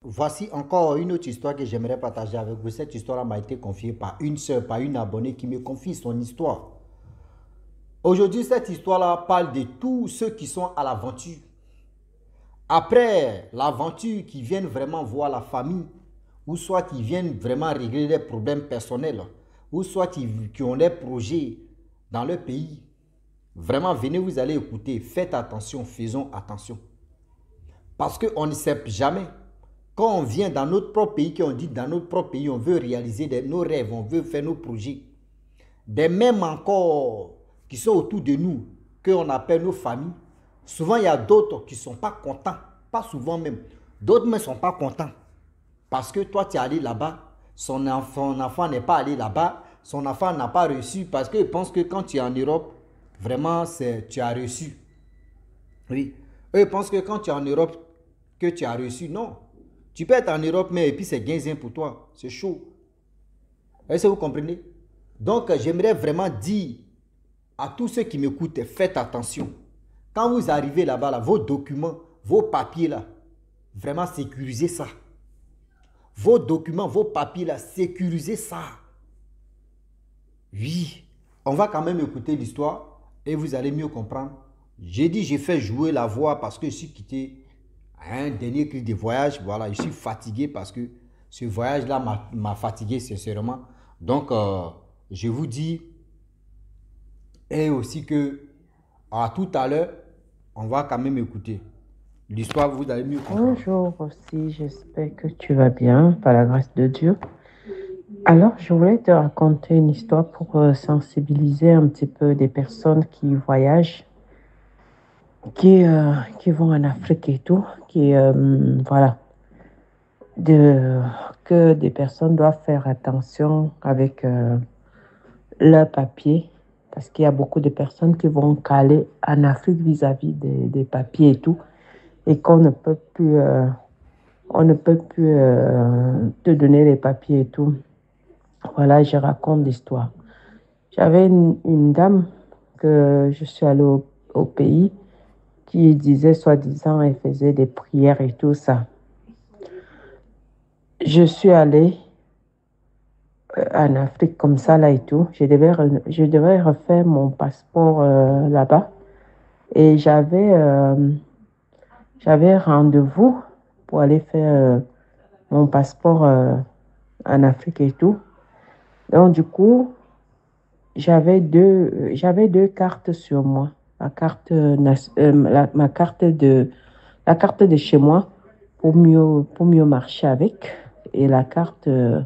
Voici encore une autre histoire que j'aimerais partager avec vous. Cette histoire m'a été confiée par une sœur, par une abonnée qui me confie son histoire. Aujourd'hui, cette histoire-là parle de tous ceux qui sont à l'aventure. Après l'aventure, qui viennent vraiment voir la famille, ou soit qui viennent vraiment régler des problèmes personnels, ou soit qui ont des projets dans le pays. Vraiment, venez, vous allez écouter. Faites attention, faisons attention. Parce qu'on ne sait jamais. Quand on vient dans notre propre pays, qu'on dit dans notre propre pays, on veut réaliser nos rêves, on veut faire nos projets. Des mêmes encore qui sont autour de nous, qu'on appelle nos familles. Souvent, il y a d'autres qui ne sont pas contents. Pas souvent même. D'autres ne sont pas contents. Parce que toi, tu es allé là-bas. Son enfant n'est pas allé là-bas. Son enfant n'a pas reçu. Parce qu'il pense que quand tu es en Europe, vraiment, tu as reçu. Oui. Eux pensent que quand tu es en Europe, que tu as reçu. Non. Tu peux être en Europe, mais et puis c'est gain pour toi. C'est chaud. Est-ce que vous comprenez? Donc, j'aimerais vraiment dire à tous ceux qui m'écoutent, faites attention. Quand vous arrivez là-bas, là, vos documents, vos papiers, là, vraiment sécurisez ça. Vos documents, vos papiers, là, sécurisez ça. Oui, on va quand même écouter l'histoire et vous allez mieux comprendre. J'ai dit, j'ai fait jouer la voix parce que je suis quitté à un dernier cri de voyage. Voilà, je suis fatigué parce que ce voyage-là m'a fatigué sincèrement. Donc, je vous dis, et aussi que à tout à l'heure, on va quand même écouter l'histoire, vous allez mieux comprendre. Bonjour aussi, j'espère que tu vas bien, par la grâce de Dieu. Alors, je voulais te raconter une histoire pour sensibiliser un petit peu des personnes qui voyagent, qui vont en Afrique et tout, voilà, de, que des personnes doivent faire attention avec leurs papiers, parce qu'il y a beaucoup de personnes qui vont caler en Afrique vis-à-vis des papiers et tout, et qu'on ne peut plus, on ne peut plus te donner les papiers et tout. Voilà, je raconte l'histoire. J'avais une dame que je suis allée au pays qui disait, soi-disant, elle faisait des prières et tout ça. Je suis allée en Afrique comme ça, là et tout. Je devais refaire mon passeport là-bas. Et j'avais rendez-vous pour aller faire mon passeport en Afrique et tout. Donc, du coup, j'avais deux cartes sur moi. La carte de chez moi pour mieux marcher avec et la carte de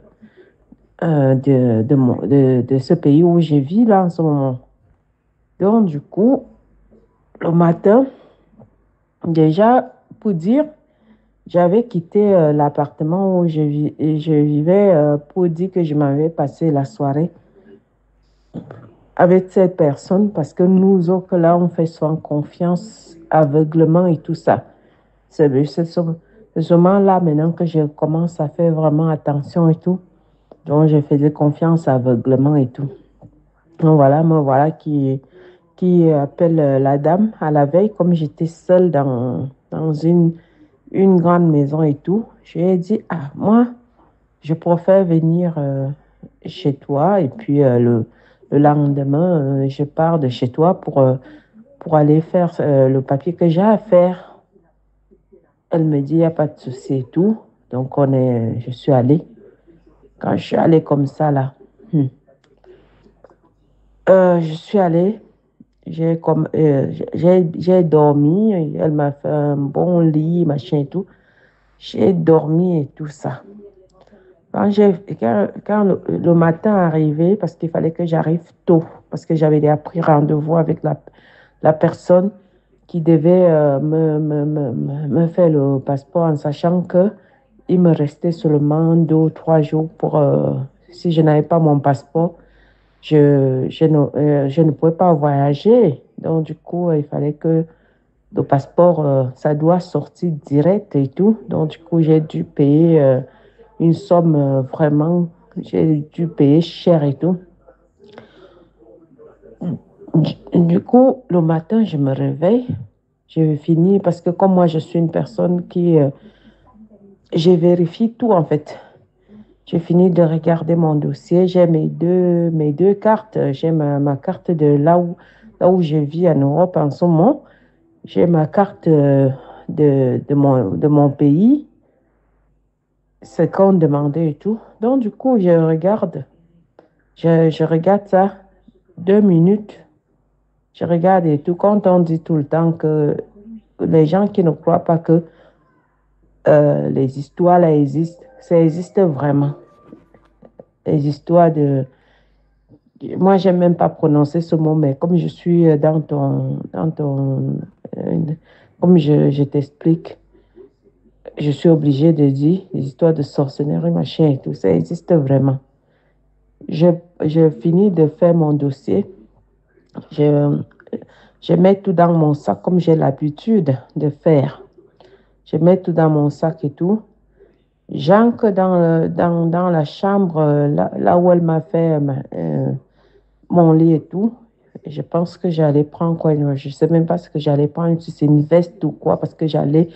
ce pays où je vis là en ce moment. Donc, du coup, le matin, déjà, pour dire, j'avais quitté l'appartement où je vivais pour dire que je m'avais passé la soirée avec cette personne parce que nous autres, là, on fait souvent confiance aveuglement et tout ça. C'est seulement là maintenant que je commence à faire vraiment attention et tout. Donc, je faisais confiance aveuglement et tout. Donc, voilà, me voilà qui appelle la dame à la veille, comme j'étais seule dans une grande maison et tout. Je lui ai dit, ah, moi, je préfère venir chez toi et puis le lendemain, je pars de chez toi pour aller faire le papier que j'ai à faire. Elle me dit, il n'y a pas de souci et tout. Donc, je suis allée. Quand je suis allée comme ça, là, je suis allée, j'ai dormi. Elle m'a fait un bon lit, machin et tout. J'ai dormi et tout ça. Quand le matin arrivé, parce qu'il fallait que j'arrive tôt, parce que j'avais déjà pris rendez-vous avec la personne qui devait me faire le passeport en sachant que il me restait seulement 2 ou 3 jours pour, si je n'avais pas mon passeport, je ne pouvais pas voyager. Donc, du coup, il fallait que le passeport, ça doit sortir direct et tout. Donc, du coup, j'ai dû payer une somme vraiment, j'ai dû payer cher et tout. Du coup, le matin, je me réveille, je finis parce que comme moi, je suis une personne je vérifie tout en fait. J'ai fini de regarder mon dossier. J'ai mes deux cartes. J'ai ma carte de là où je vis en Europe en ce moment. J'ai ma carte de mon pays, ce qu'on demandait et tout. Donc, du coup, je regarde ça 2 minutes. Je regarde et tout. Quand on dit tout le temps que les gens qui ne croient pas que les histoires là existent, ça existe vraiment. Les histoires de... Moi, j'aime même pas prononcer ce mot, mais comme je suis euh, comme je t'explique, je suis obligée de dire les histoires de sorcellerie, machin et tout, ça existe vraiment. Je, je finis de faire mon dossier, je, je mets tout dans mon sac comme j'ai l'habitude de faire. Je mets tout dans mon sac et tout. J'entre dans la chambre, là où elle m'a fait mon lit et tout. Je pense que j'allais prendre quoi, je ne sais même pas ce que j'allais prendre, si c'est une veste ou quoi, parce que j'allais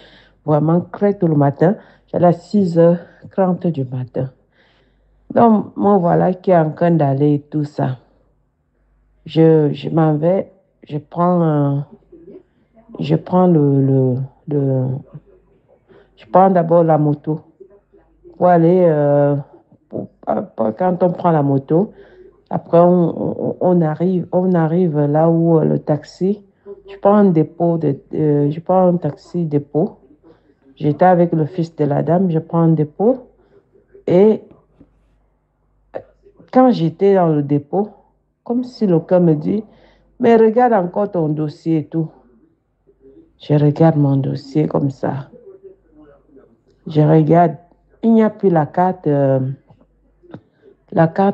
vraiment très tôt le matin. J'allais à 6h30 du matin. Donc, moi, voilà qui est en train d'aller et tout ça. Je m'en vais, je prends, je prends le- je prends d'abord la moto pour aller, quand on prend la moto, après on arrive là où le taxi, je prends un taxi dépôt. J'étais avec le fils de la dame, je prends un dépôt et quand j'étais dans le dépôt, comme si le cœur me dit, mais regarde encore ton dossier et tout. Je regarde mon dossier comme ça. Je regarde, il n'y a plus la carte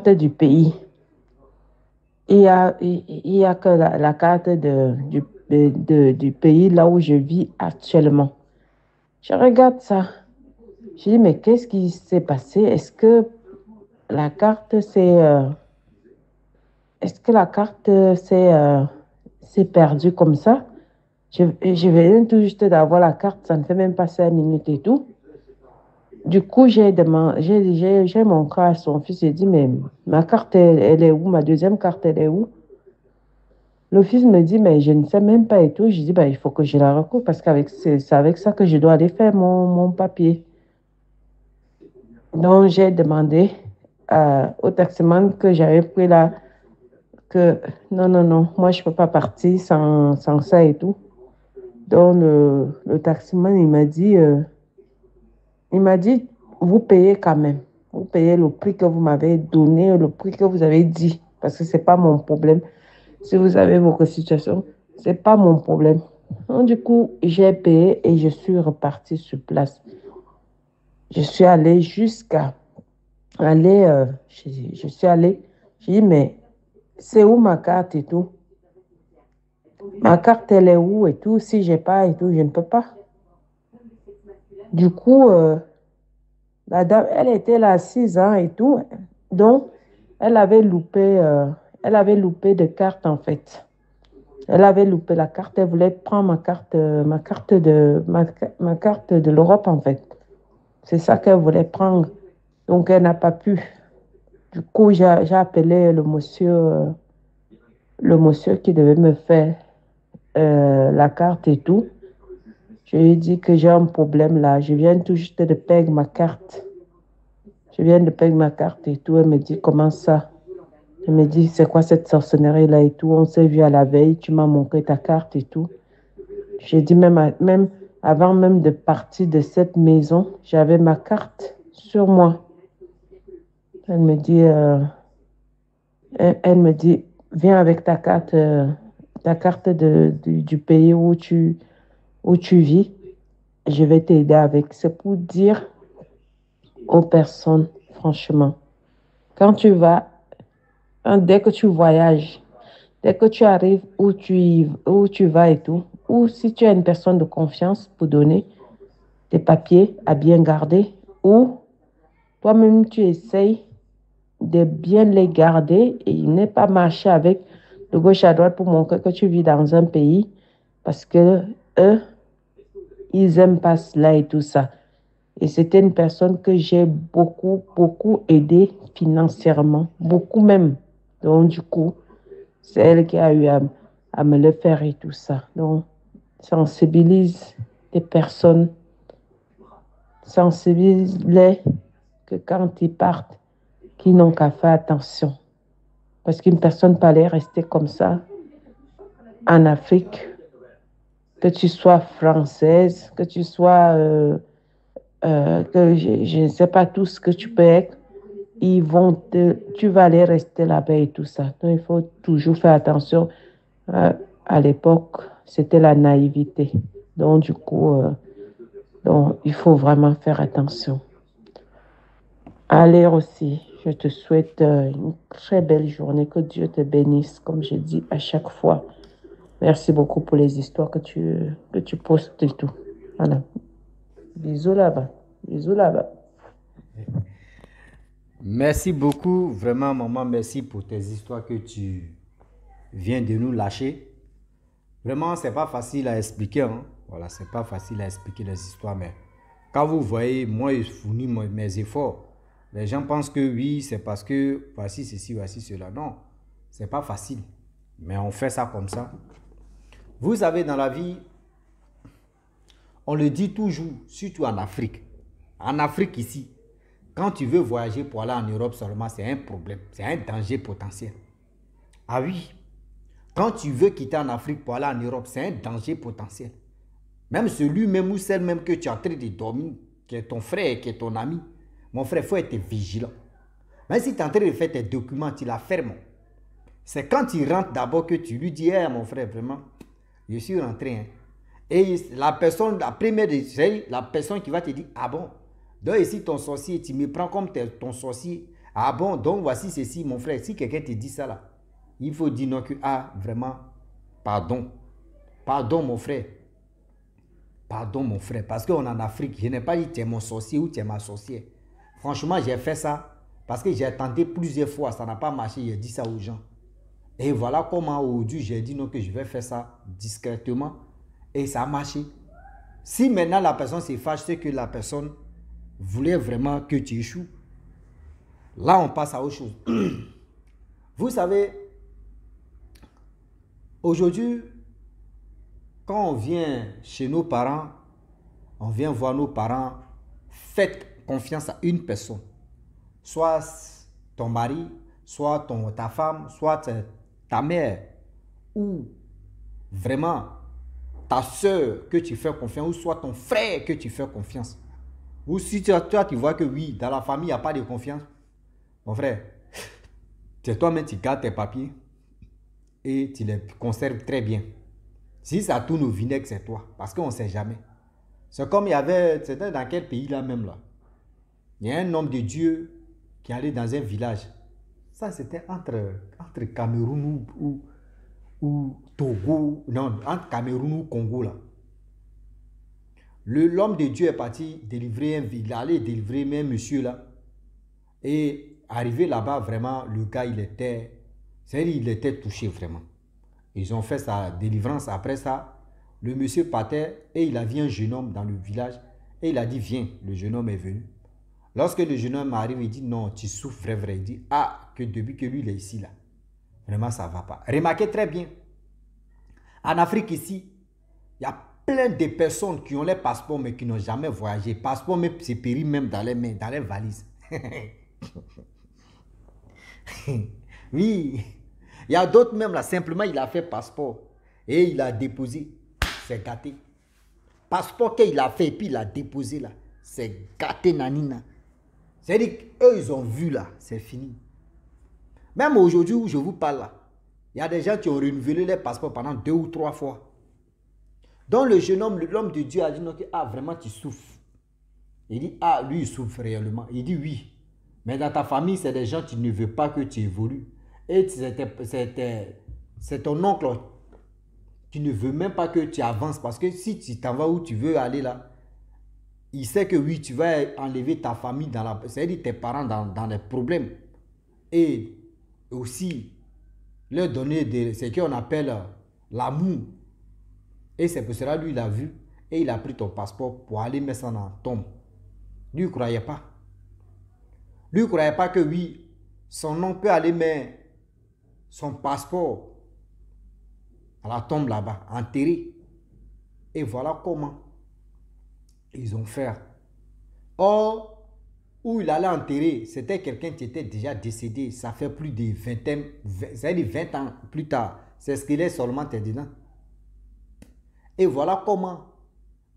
du pays. Il y a que la carte du pays là où je vis actuellement. Je regarde ça. Je dis, mais qu'est-ce qui s'est passé? La carte est-ce que la carte s'est perdue comme ça? Je viens tout juste d'avoir la carte, ça ne fait même pas 5 minutes et tout. Du coup, j'ai montré à son fils, j'ai dit, mais ma carte, elle est où? Ma deuxième carte, elle est où? Le fils me dit, mais je ne sais même pas et tout. Je dis, bah, il faut que je la recouvre parce c'est avec ça que je dois aller faire mon papier. Donc, j'ai demandé au taximan que j'avais pris là que non, non, non, moi, je ne peux pas partir sans ça et tout. Donc, le taximan, il m'a dit, vous payez quand même. Vous payez le prix que vous m'avez donné, le prix que vous avez dit, parce que ce n'est pas mon problème. Si vous avez votre situation, ce n'est pas mon problème. Donc, du coup, j'ai payé et je suis repartie sur place. Je suis allée jusqu'à aller, je suis allée, j'ai dit, mais c'est où ma carte et tout? Ma carte, elle est où et tout? Si j'ai pas et tout, je ne peux pas. Du coup, la dame, elle était là à 6 ans et tout. Donc, elle avait elle avait loupé de carte en fait. Elle avait loupé la carte. Elle voulait prendre ma carte de l'Europe en fait. C'est ça qu'elle voulait prendre. Donc, elle n'a pas pu. Du coup, j'ai appelé le monsieur qui devait me faire la carte et tout. Je lui ai dit que j'ai un problème là. Je viens tout juste de perdre ma carte. Je viens de perdre ma carte et tout. Elle me dit, comment ça? Elle me dit, c'est quoi cette sorcellerie-là et tout? On s'est vu à la veille, tu m'as montré ta carte et tout. J'ai dit, même avant même de partir de cette maison, j'avais ma carte sur moi. Elle me dit, elle me dit, viens avec ta carte du pays où tu vis. Je vais t'aider avec. C'est pour dire aux personnes, franchement, quand tu vas, dès que tu voyages, dès que tu arrives où tu vas et tout, ou si tu as une personne de confiance pour donner tes papiers à bien garder, ou toi-même tu essayes de bien les garder et ne pas marcher avec de gauche à droite pour montrer que tu vis dans un pays parce que eux, ils n'aiment pas cela et tout ça. Et c'était une personne que j'ai beaucoup, beaucoup aidée financièrement, beaucoup même. Donc, du coup, c'est elle qui a eu à me le faire et tout ça. Donc, sensibilise les personnes, sensibilise-les que quand ils partent, qu'ils n'ont qu'à faire attention. Parce qu'une personne ne peut aller rester comme ça en Afrique, que tu sois française, que tu sois, que je ne sais pas tout ce que tu peux être, tu vas aller rester là-bas et tout ça. Donc, il faut toujours faire attention. Euh, à l'époque, c'était la naïveté. Donc, du coup, donc, il faut vraiment faire attention. Allez aussi, je te souhaite une très belle journée. Que Dieu te bénisse, comme je dis à chaque fois. Merci beaucoup pour les histoires que tu postes et tout. Voilà. Bisous là-bas. Bisous là-bas. Merci beaucoup, vraiment maman, merci pour tes histoires que tu viens de nous lâcher. Vraiment, c'est pas facile à expliquer. Hein. Voilà, c'est pas facile à expliquer les histoires, mais quand vous voyez, moi, je fournis mes efforts. Les gens pensent que oui, c'est parce que voici ceci, voici cela. Non, c'est pas facile. Mais on fait ça comme ça. Vous savez, dans la vie, on le dit toujours, surtout en Afrique. En Afrique ici, quand tu veux voyager pour aller en Europe seulement, c'est un problème. C'est un danger potentiel. Ah oui, quand tu veux quitter en Afrique pour aller en Europe, c'est un danger potentiel. Même celui même ou celle même que tu es en train de dormir, qui est ton frère, qui est ton ami, mon frère, il faut être vigilant. Même si tu es en train de faire tes documents, tu la fermes. C'est quand tu rentres d'abord que tu lui dis, hey, mon frère, vraiment, je suis rentré. Hein. Et la personne, la première, la personne qui va te dire, ah bon, donc ici ton sorcier, tu me prends comme ton sorcier. Ah bon, donc voici ceci, mon frère. Si quelqu'un te dit ça là, il faut dire non que, ah, vraiment, pardon. Pardon, mon frère. Pardon, mon frère. Parce qu'on est en Afrique, je n'ai pas dit tu es mon sorcier ou tu es ma sorcière. Franchement, j'ai fait ça parce que j'ai tenté plusieurs fois, ça n'a pas marché, j'ai dit ça aux gens. Et voilà comment aujourd'hui j'ai dit non que je vais faire ça discrètement et ça a marché. Si maintenant la personne se fâche, c'est que la personne voulait vraiment que tu échoues. Là, on passe à autre chose. Vous savez, aujourd'hui, quand on vient chez nos parents, on vient voir nos parents, faites confiance à une personne. Soit ton mari, soit ta femme, soit ta mère, ou vraiment ta soeur que tu fais confiance, ou soit ton frère que tu fais confiance. Ou si toi, tu vois que oui, dans la famille, il n'y a pas de confiance, mon frère, c'est toi-même, tu gardes tes papiers et tu les conserves très bien. Si ça tourne au vinaigre, c'est toi, parce qu'on ne sait jamais. C'est comme il y avait, c'était dans quel pays là même là. Il y a un homme de Dieu qui allait dans un village. Ça, c'était entre Cameroun ou Togo, non, entre Cameroun ou Congo là. L'homme de Dieu est parti délivrer il allait délivrer un monsieur là. Et arrivé là-bas, vraiment, le gars, il était touché vraiment. Ils ont fait sa délivrance. Après ça, le monsieur partait et il a vu un jeune homme dans le village. Et il a dit, viens, le jeune homme est venu. Lorsque le jeune homme arrive, il dit, non, tu souffres vrai, vrai. Il dit, ah, que depuis que lui, il est ici, là, vraiment, ça ne va pas. Remarquez très bien, en Afrique ici, il y a plein de personnes qui ont les passeports, mais qui n'ont jamais voyagé. Passeport même, c'est péri même dans les mains, dans les valises. Oui, il y a d'autres même là, simplement il a fait passeport et il a déposé, c'est gâté. Passeport qu'il a fait et puis il a déposé là, c'est gâté nanina. C'est-à-dire qu'eux ils ont vu là, c'est fini. Même aujourd'hui où je vous parle là, il y a des gens qui ont renouvelé les passeports pendant 2 ou 3 fois. Donc le jeune homme, l'homme de Dieu a dit non, ah vraiment tu souffres. Il dit ah lui il souffre réellement. Il dit oui. Mais dans ta famille, c'est des gens qui ne veulent pas que tu évolues. Et c'est ton oncle qui ne veut même pas que tu avances. Parce que si tu t'en vas où tu veux aller là, il sait que oui, tu vas enlever ta famille, c'est-à-dire tes parents dans les problèmes. Et aussi, leur donner ce qu'on appelle l'amour. Et c'est pour cela, lui, il a vu. Et il a pris ton passeport pour aller mettre ça dans la tombe. Lui, il ne croyait pas. Lui, il ne croyait pas que oui, son nom peut aller mettre son passeport à la tombe là-bas, enterré. Et voilà comment ils ont fait. Or, où il allait enterrer, c'était quelqu'un qui était déjà décédé. Ça fait plus de 20 ans plus tard. C'est ce qu'il est seulement dedans. Et voilà comment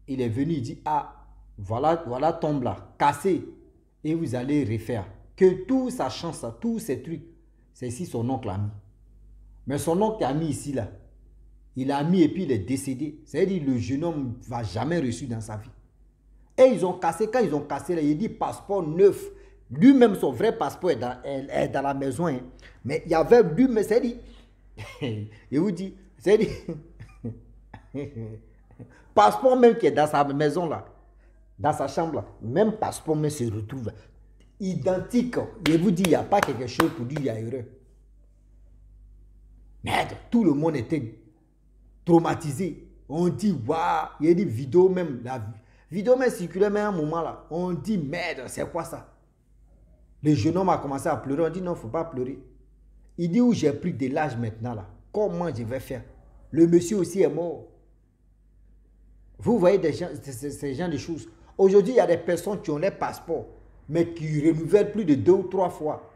il est venu, il dit, ah, voilà tombe là, cassé. Et vous allez refaire. Que tout sa chance, tous ces trucs, c'est ici son oncle a mis. Mais son oncle a mis ici là. Il a mis et puis il est décédé. C'est-à-dire le jeune homme ne va jamais reçu dans sa vie. Et ils ont cassé, quand ils ont cassé là, il dit passeport neuf. Lui-même, son vrai passeport est dans la maison. Hein. Mais il y avait lui-même, c'est-à-dire, il vous dit, c'est-à-dire, passeport même qui est dans sa maison là, dans sa chambre là, même passeport même se retrouve identique. Je vous dis, il n'y a pas quelque chose pour dire il y a erreur. Merde, tout le monde était traumatisé. On dit, waouh, il y a des vidéos même, la vidéo même circulait même à un moment là. On dit, merde, c'est quoi ça? Le jeune homme a commencé à pleurer. On dit, non, il ne faut pas pleurer. Il dit, où j'ai pris de l'âge maintenant là, comment je vais faire? Le monsieur aussi est mort. Vous voyez ces gens de choses. Aujourd'hui, il y a des personnes qui ont les passeports, mais qui renouvellent plus de 2 ou 3 fois.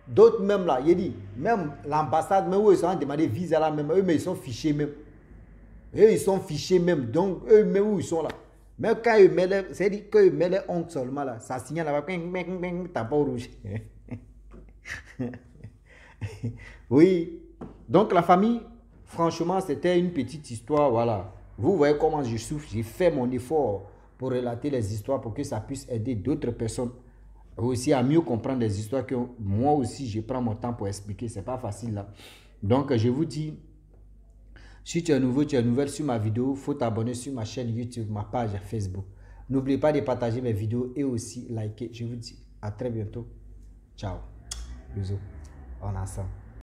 D'autres même là, il dit, même l'ambassade, même où ils sont demandé visa là, même eux, mais ils sont fichés même. Eux, ils sont fichés même. Donc, eux, même où ils sont là. Même quand ils mettent les, c'est-à-dire qu'ils mettent les ongles seulement là, ça signale là-bas, tape au rouge. Oui. Donc, la famille, franchement, c'était une petite histoire, voilà. Vous voyez comment je souffre. J'ai fait mon effort pour relater les histoires pour que ça puisse aider d'autres personnes aussi à mieux comprendre les histoires que moi aussi, je prends mon temps pour expliquer. Ce n'est pas facile là. Donc, je vous dis, si tu es nouveau, tu es nouvelle sur ma vidéo, il faut t'abonner sur ma chaîne YouTube, ma page Facebook. N'oubliez pas de partager mes vidéos et aussi liker. Je vous dis à très bientôt. Ciao. Bisous. On est ensemble.